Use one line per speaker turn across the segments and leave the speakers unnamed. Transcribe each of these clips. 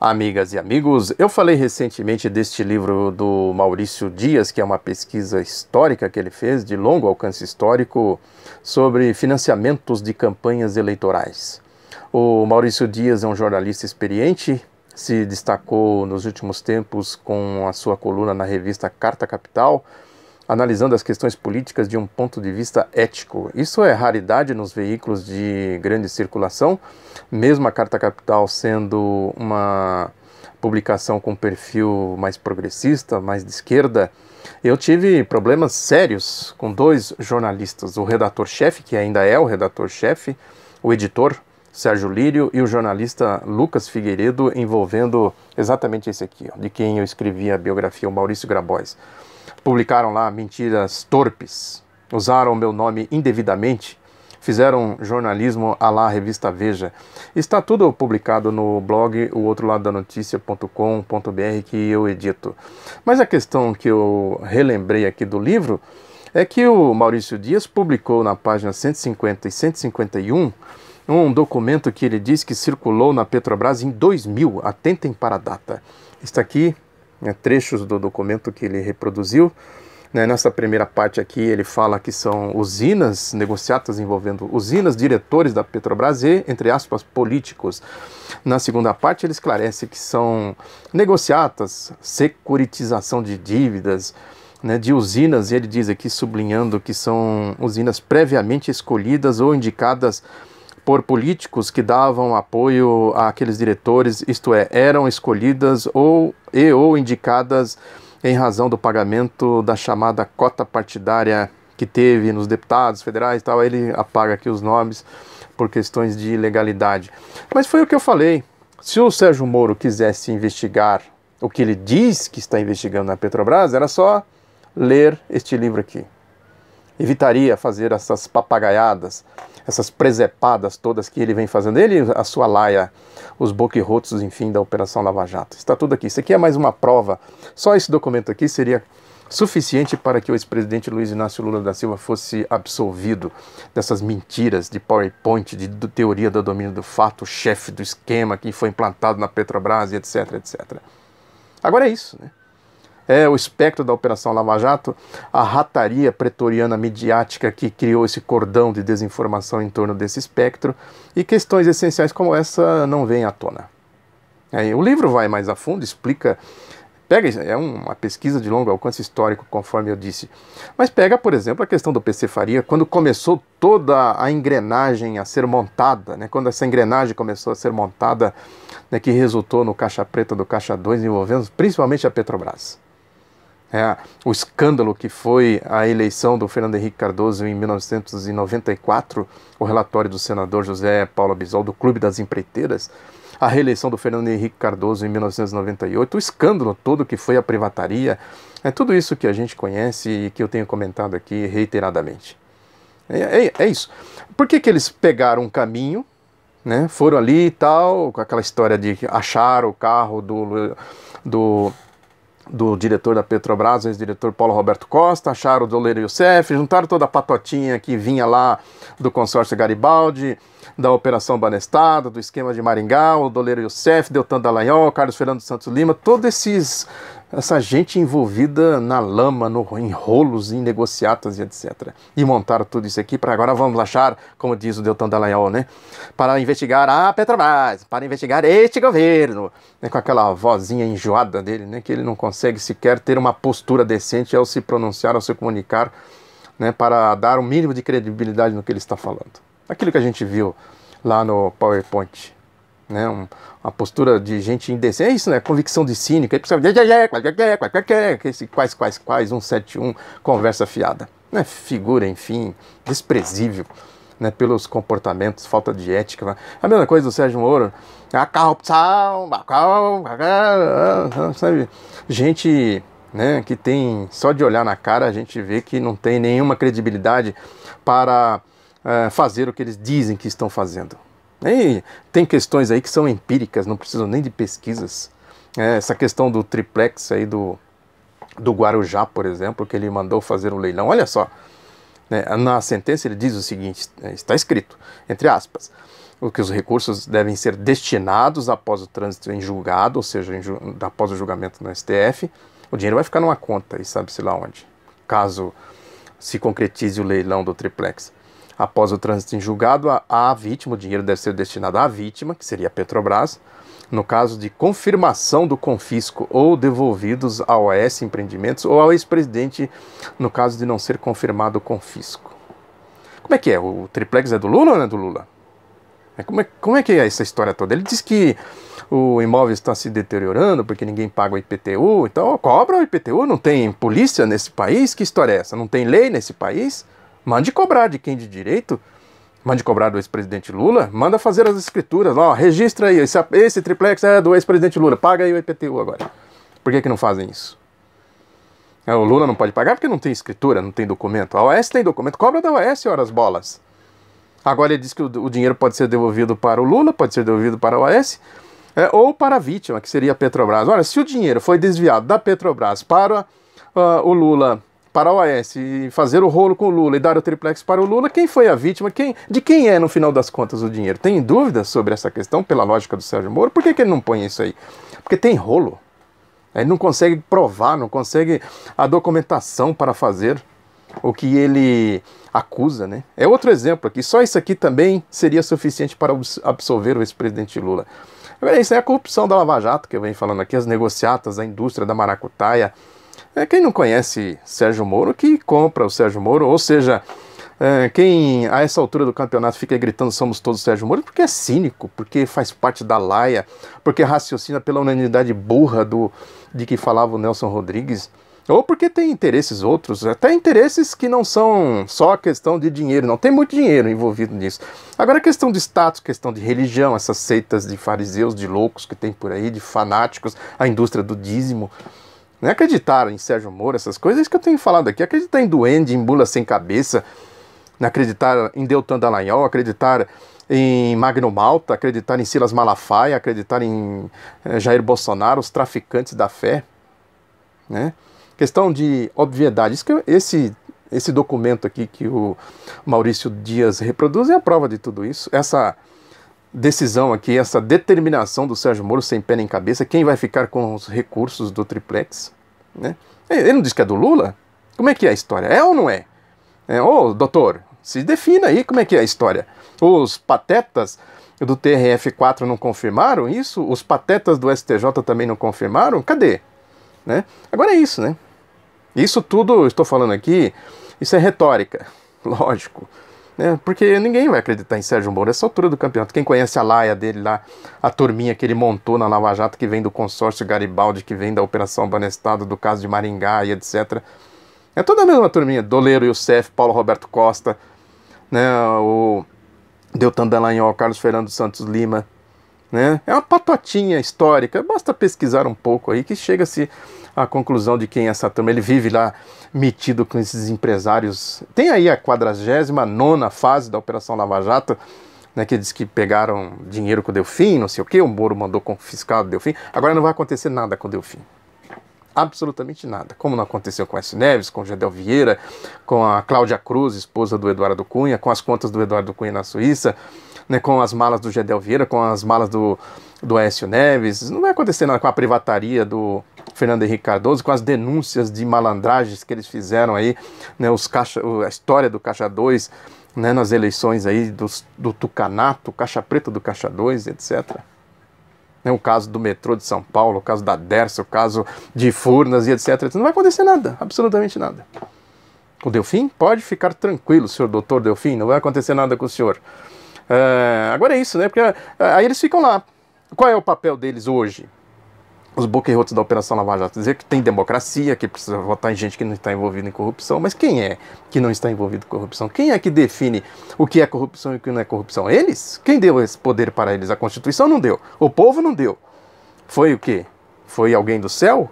Amigas e amigos, eu falei recentemente deste livro do Maurício Dias, que é uma pesquisa histórica que ele fez, de longo alcance histórico, sobre financiamentos de campanhas eleitorais. O Maurício Dias é um jornalista experiente, se destacou nos últimos tempos com a sua coluna na revista Carta Capital, analisando as questões políticas de um ponto de vista ético. Isso é raridade nos veículos de grande circulação, mesmo a Carta Capital sendo uma publicação com perfil mais progressista, mais de esquerda. Eu tive problemas sérios com dois jornalistas, o redator-chefe, que ainda é o redator-chefe, o editor Sérgio Lírio e o jornalista Lucas Figueiredo, envolvendo exatamente esse aqui, de quem eu escrevi a biografia, o Maurício Grabois. Publicaram lá mentiras torpes, usaram o meu nome indevidamente, fizeram jornalismo à la revista Veja. Está tudo publicado no blog o outro lado da notícia.com.br que eu edito. Mas a questão que eu relembrei aqui do livro é que o Maurício Dias publicou na página 150 e 151 um documento que ele diz que circulou na Petrobras em 2000, atentem para a data. Está aqui, trechos do documento que ele reproduziu. Nessa primeira parte aqui ele fala que são usinas, negociatas envolvendo usinas, diretores da Petrobras e, entre aspas, políticos. Na segunda parte ele esclarece que são negociatas, securitização de dívidas, de usinas, e ele diz aqui, sublinhando que são usinas previamente escolhidas ou indicadas por políticos que davam apoio àqueles diretores, isto é, eram escolhidas ou indicadas em razão do pagamento da chamada cota partidária que teve nos deputados federais e tal. Aí ele apaga aqui os nomes por questões de legalidade. Mas foi o que eu falei. Se o Sérgio Moro quisesse investigar o que ele diz que está investigando na Petrobras, era só ler este livro aqui. Evitaria fazer essas papagaiadas, essas presepadas todas que ele vem fazendo. Ele, a sua laia, os boquirrotos, enfim, da Operação Lava Jato. Está tudo aqui. Isso aqui é mais uma prova. Só esse documento aqui seria suficiente para que o ex-presidente Luiz Inácio Lula da Silva fosse absolvido dessas mentiras de PowerPoint, de teoria do domínio do fato, chefe do esquema que foi implantado na Petrobras, e etc, etc. Agora é isso, né? É o espectro da Operação Lava Jato, a rataria pretoriana midiática que criou esse cordão de desinformação em torno desse espectro, e questões essenciais como essa não vêm à tona. O livro vai mais a fundo, explica, é uma pesquisa de longo alcance histórico, conforme eu disse, mas pega, por exemplo, a questão do PC Faria, quando começou toda a engrenagem a ser montada, quando essa engrenagem começou a ser montada, que resultou no Caixa Preta do Caixa 2, envolvendo principalmente a Petrobras. O escândalo que foi a eleição do Fernando Henrique Cardoso em 1994, o relatório do senador José Paulo Abisol do Clube das Empreiteiras, a reeleição do Fernando Henrique Cardoso em 1998, o escândalo todo que foi a privataria, tudo isso que a gente conhece e que eu tenho comentado aqui reiteradamente. É isso. Por que eles pegaram um caminho, foram ali e tal, com aquela história de achar o carro do diretor da Petrobras, o ex-diretor Paulo Roberto Costa, acharam o Doleiro Youssef, juntaram toda a patotinha que vinha lá do consórcio Garibaldi, da Operação Banestado, do esquema de Maringá, o Doleiro Youssef, Deltan Dallagnol, Carlos Fernando Santos Lima, toda essa gente envolvida na lama, em rolos, em negociatas e etc. E montaram tudo isso aqui para agora vamos achar, como diz o Deltan Dallagnol, para investigar a Petrobras, para investigar este governo, com aquela vozinha enjoada dele, que ele não consegue sequer ter uma postura decente ao se pronunciar, ao se comunicar, para dar um mínimo de credibilidade no que ele está falando. Aquilo que a gente viu lá no PowerPoint, uma postura de gente indecente, é isso, convicção de cínico, aí precisa quais, 171, conversa fiada, figura, enfim, desprezível, pelos comportamentos, falta de ética. A mesma coisa do Sérgio Moro, a corrupção, sabe, gente, que tem, só de olhar na cara a gente vê que não tem nenhuma credibilidade para fazer o que eles dizem que estão fazendo. E tem questões aí que são empíricas, não precisam nem de pesquisas. Essa questão do triplex aí do Guarujá, por exemplo, que ele mandou fazer um leilão. Olha só, na sentença ele diz o seguinte, está escrito, entre aspas, que os recursos devem ser destinados após o trânsito em julgado, ou seja, após o julgamento no STF, o dinheiro vai ficar numa conta, e sabe-se lá onde, caso se concretize o leilão do triplex. Após o trânsito em julgado, a vítima, o dinheiro deve ser destinado à vítima, que seria a Petrobras, no caso de confirmação do confisco ou devolvidos à OAS Empreendimentos ou ao ex-presidente, no caso de não ser confirmado o confisco. Como é que é? O triplex é do Lula ou não é do Lula? Como é que é essa história toda? Ele diz que o imóvel está se deteriorando porque ninguém paga o IPTU, então cobra o IPTU, não tem polícia nesse país? Que história é essa? Não tem lei nesse país? Mande cobrar de quem de direito? Mande cobrar do ex-presidente Lula? Manda fazer as escrituras, ó, registra aí, esse triplex é do ex-presidente Lula, paga aí o IPTU agora. Por que não fazem isso? O Lula não pode pagar porque não tem escritura, não tem documento. A OAS tem documento, cobra da OAS, horas bolas. Agora ele diz que o dinheiro pode ser devolvido para o Lula, pode ser devolvido para a OAS, ou para a vítima, que seria a Petrobras. Olha, se o dinheiro foi desviado da Petrobras para o Lula, para a OAS, e fazer o rolo com o Lula e dar o triplex para o Lula, quem foi a vítima? De quem é, no final das contas, o dinheiro? Tem dúvidas sobre essa questão, pela lógica do Sérgio Moro? Por que ele não põe isso aí? Porque tem rolo. Ele não consegue provar, não consegue a documentação para fazer o que ele acusa, né? É outro exemplo aqui. Só isso aqui também seria suficiente para absolver o ex-presidente Lula. Agora, isso é a corrupção da Lava Jato, que eu venho falando aqui, as negociatas, a indústria da maracutaia. Quem não conhece Sérgio Moro, que compra o Sérgio Moro, ou seja, quem a essa altura do campeonato fica gritando somos todos Sérgio Moro, porque é cínico, porque faz parte da laia, porque raciocina pela unanimidade burra de que falava o Nelson Rodrigues, ou porque tem interesses outros, até interesses que não são só questão de dinheiro, não tem muito dinheiro envolvido nisso. Agora questão de status, questão de religião, essas seitas de fariseus, de loucos que tem por aí, de fanáticos, a indústria do dízimo. Não é acreditar em Sérgio Moro, essas coisas, é isso que eu tenho falado aqui, acreditar em duende, em bula sem cabeça, acreditar em Deltan Dallagnol, acreditar em Magno Malta, acreditar em Silas Malafaia, acreditar em Jair Bolsonaro, os traficantes da fé, né? Questão de obviedade. Esse documento aqui que o Maurício Dias reproduz é a prova de tudo isso. Essa decisão aqui, essa determinação do Sérgio Moro sem pé nem cabeça, quem vai ficar com os recursos do triplex, né? Ele não diz que é do Lula? Como é que é a história? É ou não é? Ô, doutor, se defina aí como é que é a história. Os patetas do TRF4 não confirmaram isso? Os patetas do STJ também não confirmaram? Cadê? Né? Agora é isso, né? Isso tudo, eu estou falando aqui, isso é retórica, lógico. Né? Porque ninguém vai acreditar em Sérgio Moro essa altura do campeonato. Quem conhece a laia dele lá, a turminha que ele montou na Lava Jato, que vem do consórcio Garibaldi, que vem da Operação Banestado, do caso de Maringá e etc. É toda a mesma turminha. Doleiro Youssef, Paulo Roberto Costa, né? O Deltan Dallagnol, Carlos Fernando Santos Lima. Né? É uma patotinha histórica, basta pesquisar um pouco aí que chega-se à conclusão de quem é essa turma. Ele vive lá metido com esses empresários. Tem aí a 49ª fase da Operação Lava Jato, né, que diz que pegaram dinheiro com o Delfim, não sei o que, o Moro mandou confiscar o Delfim. Agora não vai acontecer nada com o Delfim. Absolutamente nada. Como não aconteceu com o Aécio Neves, com o Gedel Vieira, com a Cláudia Cruz, esposa do Eduardo Cunha, com as contas do Eduardo Cunha na Suíça, né, com as malas do Gedel Vieira, com as malas do Aécio Neves. Não vai acontecer nada com a privataria do Fernando Henrique Cardoso, com as denúncias de malandragens que eles fizeram aí, né, a história do Caixa 2, né, nas eleições aí do Tucanato, Caixa Preta do Caixa 2, etc. O caso do metrô de São Paulo, o caso da Dersa, o caso de Furnas e etc. Não vai acontecer nada, absolutamente nada. O Delfim pode ficar tranquilo, senhor doutor Delfim, não vai acontecer nada com o senhor. Agora é isso, né? Porque aí eles ficam lá. Qual é o papel deles hoje? Os boquerrotos da Operação Lava Jato dizer que tem democracia, que precisa votar em gente que não está envolvida em corrupção, mas quem é que não está envolvido em corrupção? Quem é que define o que é corrupção e o que não é corrupção? Eles? Quem deu esse poder para eles? A Constituição não deu. O povo não deu. Foi o quê? Foi alguém do céu?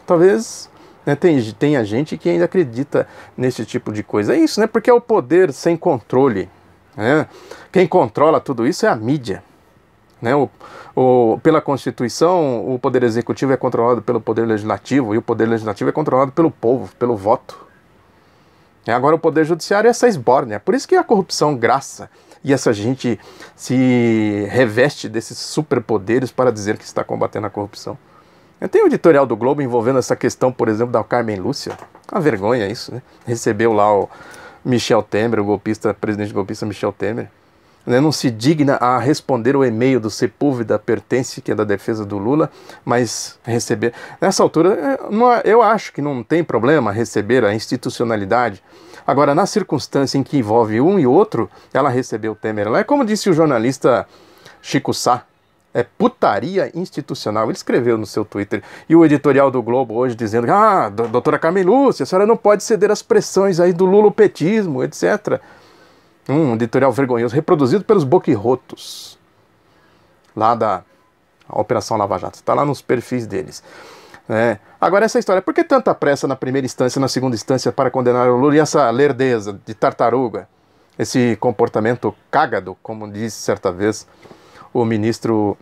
Talvez, né, tenha gente que ainda acredita nesse tipo de coisa. É isso, né? Porque é o poder sem controle. Né? Quem controla tudo isso é a mídia. Né? Pela Constituição, o Poder Executivo é controlado pelo Poder Legislativo e o Poder Legislativo é controlado pelo povo, pelo voto. Agora o Poder Judiciário é essa esbórnia. Por isso que a corrupção graça e essa gente se reveste desses superpoderes para dizer que está combatendo a corrupção. Tem o editorial do Globo envolvendo essa questão, por exemplo, da Carmen Lúcia. Uma vergonha isso, né? Recebeu lá o Michel Temer, o golpista, presidente golpista Michel Temer. Não se digna a responder o e-mail do Sepúlveda Pertence, que é da defesa do Lula, mas receber... Nessa altura, eu acho que não tem problema receber a institucionalidade. Agora, na circunstância em que envolve um e outro, ela recebeu o Temer. É como disse o jornalista Chico Sá, é putaria institucional. Ele escreveu no seu Twitter. E o editorial do Globo hoje dizendo: doutora Carmen Lúcia, a senhora não pode ceder às pressões aí do lulopetismo, etc. Um editorial vergonhoso, reproduzido pelos boquirrotos lá da Operação Lava Jato. Está lá nos perfis deles. Agora, essa história, por que tanta pressa na primeira instância, na segunda instância para condenar o Lula, e essa lerdeza de tartaruga, esse comportamento cágado, como disse certa vez o ministro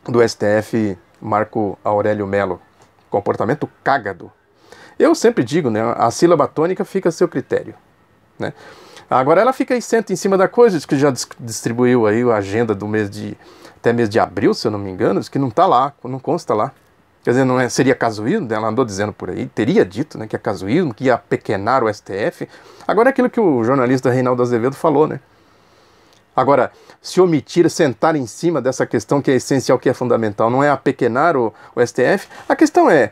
do STF, Marco Aurélio Mello? Comportamento cágado. Eu sempre digo, né, a sílaba tônica fica a seu critério, né? Agora ela fica aí, senta em cima da coisa, diz que já distribuiu aí a agenda do até mês de abril, se eu não me engano, diz que não está lá, não consta lá. Quer dizer, seria casuísmo, ela andou dizendo por aí, teria dito, né, que é casuísmo, que ia apequenar o STF. Agora é aquilo que o jornalista Reinaldo Azevedo falou, né? Agora, se omitir, sentar em cima dessa questão que é essencial, que é fundamental, não é apequenar o STF, a questão é,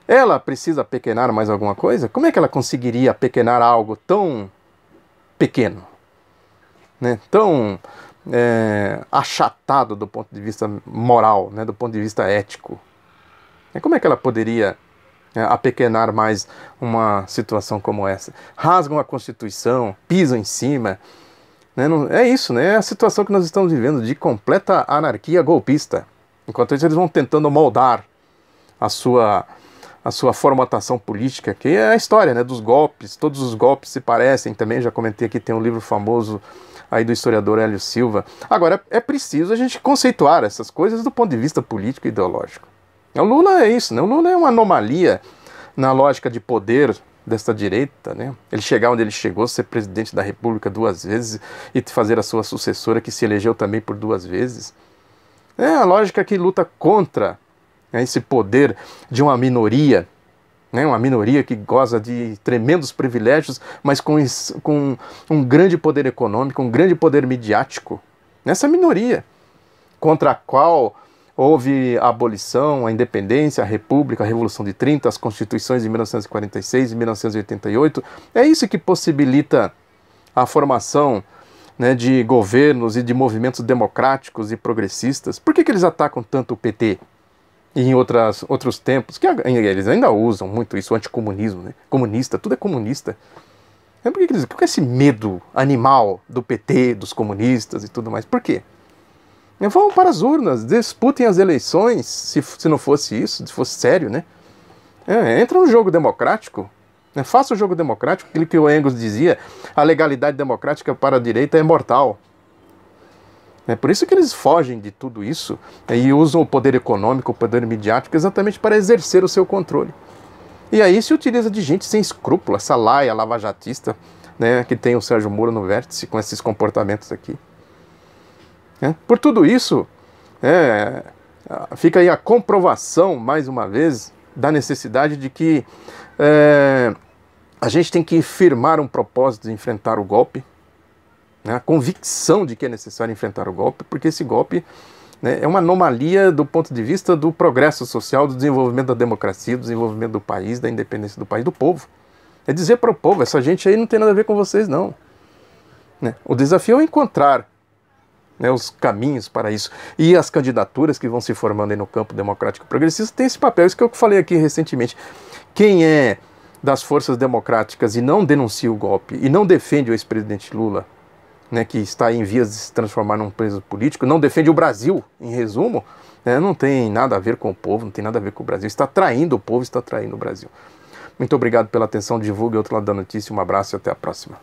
ela precisa apequenar mais alguma coisa? Como é que ela conseguiria apequenar algo tão pequeno, né? Tão achatado do ponto de vista moral, né? Do ponto de vista ético? Como é que ela poderia apequenar mais uma situação como essa? Rasgam a Constituição, pisam em cima, né? É isso, né? É a situação que nós estamos vivendo de completa anarquia golpista. Enquanto isso, eles vão tentando moldar a sua formatação política, que é a história, né, dos golpes. Todos os golpes se parecem também, já comentei aqui, tem um livro famoso aí do historiador Hélio Silva. Agora, é preciso a gente conceituar essas coisas do ponto de vista político e ideológico. O Lula é isso, né? O Lula é uma anomalia na lógica de poder desta direita, né? Ele chegar onde ele chegou, ser presidente da República 2 vezes e fazer a sua sucessora, que se elegeu também por 2 vezes. É a lógica que luta contra esse poder de uma minoria, né? Uma minoria que goza de tremendos privilégios, mas com um grande poder econômico, um grande poder midiático. Essa minoria, contra a qual houve a abolição, a independência, a república, a Revolução de 30, as constituições de 1946 e 1988, é isso que possibilita a formação, né, de governos e de movimentos democráticos e progressistas. Por que eles atacam tanto o PT? E em outros tempos, que eles ainda usam muito isso, o anticomunismo, né? Comunista, tudo é comunista. Por que esse medo animal do PT, dos comunistas e tudo mais? Por quê? Vão para as urnas, disputem as eleições, se não fosse isso, se fosse sério, né? Entra no jogo democrático, né? Faça o jogo democrático, aquilo que o Engels dizia, a legalidade democrática para a direita é mortal. É por isso que eles fogem de tudo isso, e usam o poder econômico, o poder midiático, exatamente para exercer o seu controle. E aí se utiliza de gente sem escrúpulo, essa laia lavajatista, né, que tem o Sérgio Moro no vértice com esses comportamentos aqui. Por tudo isso, fica aí a comprovação, mais uma vez, da necessidade de que a gente tem que firmar um propósito de enfrentar o golpe, né, a convicção de que é necessário enfrentar o golpe, porque esse golpe, né, é uma anomalia do ponto de vista do progresso social, do desenvolvimento da democracia, do desenvolvimento do país, da independência do país, do povo. É dizer para o povo, essa gente aí não tem nada a ver com vocês, não. Né? O desafio é encontrar, né, os caminhos para isso. E as candidaturas que vão se formando aí no campo democrático progressista têm esse papel, isso que eu falei aqui recentemente. Quem é das forças democráticas e não denuncia o golpe, e não defende o ex-presidente Lula, né, que está em vias de se transformar num preso político, não defende o Brasil, em resumo, né, não tem nada a ver com o povo, não tem nada a ver com o Brasil, está traindo o povo, está traindo o Brasil. Muito obrigado pela atenção, divulgue Outro Lado da Notícia, um abraço e até a próxima.